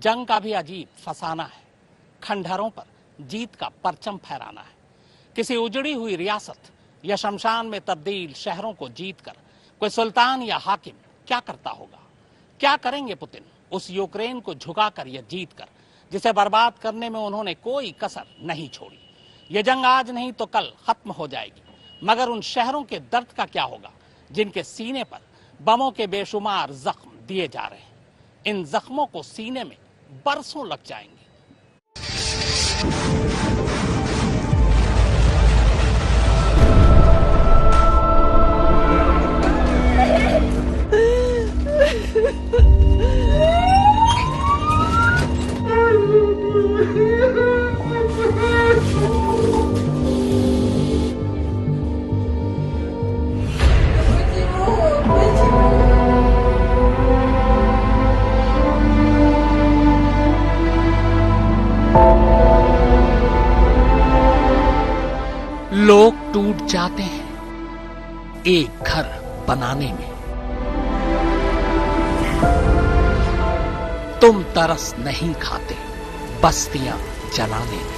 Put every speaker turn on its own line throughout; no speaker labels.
जंग का भी अजीब फसाना है, खंडहरों पर जीत का परचम फहराना है। किसी उजड़ी हुई रियासत या शमशान में तब्दील शहरों को जीतकर कोई सुल्तान या हाकिम क्या करता होगा? क्या करेंगे पुतिन उस यूक्रेन को झुकाकर या जीतकर, जिसे बर्बाद करने में उन्होंने कोई कसर नहीं छोड़ी? ये जंग आज नहीं तो कल खत्म हो जाएगी, मगर उन शहरों के दर्द का क्या होगा जिनके सीने पर बमों के बेशुमार जख्म दिए जा रहे हैं? इन जख्मों को सीने में बरसों लग जाएंगे। लोग टूट जाते हैं एक घर बनाने में, तुम तरस नहीं खाते बस्तियां जलाने में।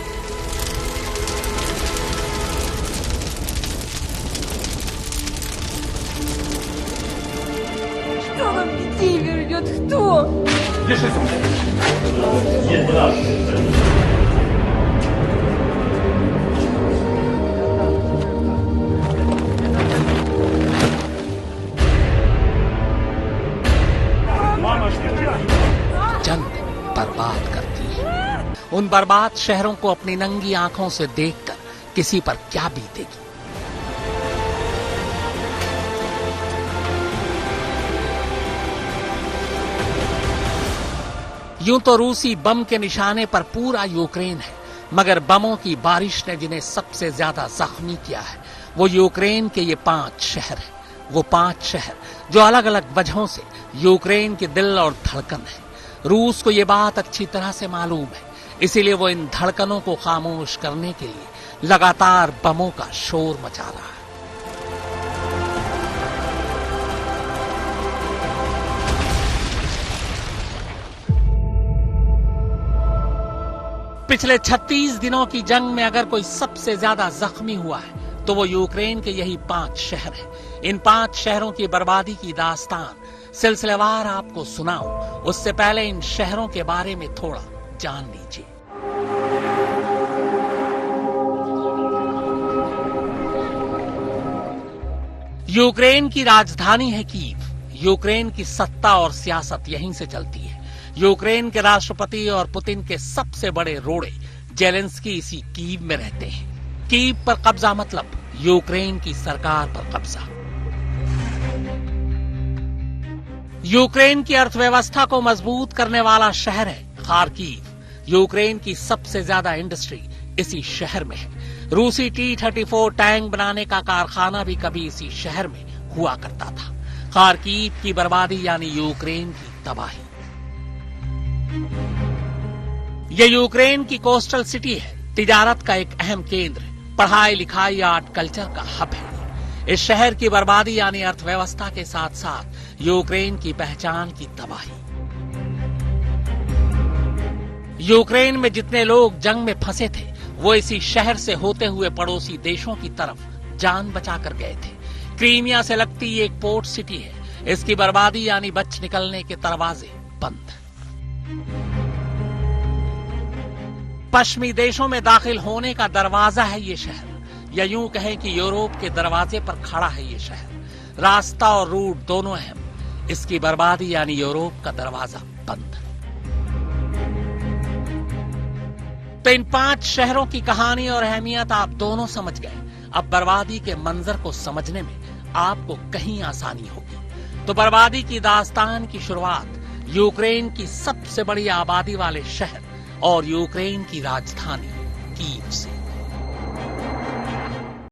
Что нам детей вернет? Кто?
जंग बर्बाद करती है। उन बर्बाद शहरों को अपनी नंगी आंखों से देखकर किसी पर क्या बीतेगी? यूं तो रूसी बम के निशाने पर पूरा यूक्रेन है, मगर बमों की बारिश ने जिन्हें सबसे ज्यादा जख्मी किया है वो यूक्रेन के ये 5 शहर हैं। वो 5 शहर जो अलग अलग वजहों से यूक्रेन के दिल और धड़कन है। रूस को ये बात अच्छी तरह से मालूम है, इसीलिए वो इन धड़कनों को खामोश करने के लिए लगातार बमों का शोर मचा रहा है। पिछले 36 दिनों की जंग में अगर कोई सबसे ज्यादा जख्मी हुआ है तो वो यूक्रेन के यही 5 शहर हैं। इन 5 शहरों की बर्बादी की दास्तान सिलसिलेवार आपको सुनाऊं, उससे पहले इन शहरों के बारे में थोड़ा जान लीजिए। यूक्रेन की राजधानी है कीव। यूक्रेन की सत्ता और सियासत यहीं से चलती है। यूक्रेन के राष्ट्रपति और पुतिन के सबसे बड़े रोड़े जेलेंस्की इसी कीव में रहते हैं। कीव पर कब्जा मतलब यूक्रेन की सरकार पर कब्जा। यूक्रेन की अर्थव्यवस्था को मजबूत करने वाला शहर है खार्किव। यूक्रेन की सबसे ज्यादा इंडस्ट्री इसी शहर में है। रूसी T-34 टैंक बनाने का कारखाना भी कभी इसी शहर में हुआ करता था। खार्किव की बर्बादी यानी यूक्रेन की तबाही। यह यूक्रेन की कोस्टल सिटी है, तिजारत का एक अहम केंद्र, पढ़ाई लिखाई आर्ट कल्चर का हब है। इस शहर की बर्बादी यानी अर्थव्यवस्था के साथ साथ यूक्रेन की पहचान की तबाही। यूक्रेन में जितने लोग जंग में फंसे थे वो इसी शहर से होते हुए पड़ोसी देशों की तरफ जान बचाकर गए थे। क्रीमिया से लगती ये एक पोर्ट सिटी है। इसकी बर्बादी यानी बच निकलने के दरवाजे बंद। पश्चिमी देशों में दाखिल होने का दरवाजा है ये शहर, या यूं कहें कि यूरोप के दरवाजे पर खड़ा है ये शहर। रास्ता और रूट दोनों अहम। इसकी बर्बादी यानी यूरोप का दरवाजा बंद। तो इन 5 शहरों की कहानी और अहमियत आप दोनों समझ गए। अब बर्बादी के मंजर को समझने में आपको कहीं आसानी होगी। तो बर्बादी की दास्तान की शुरुआत यूक्रेन की सबसे बड़ी आबादी वाले शहर और यूक्रेन की राजधानी कीव से।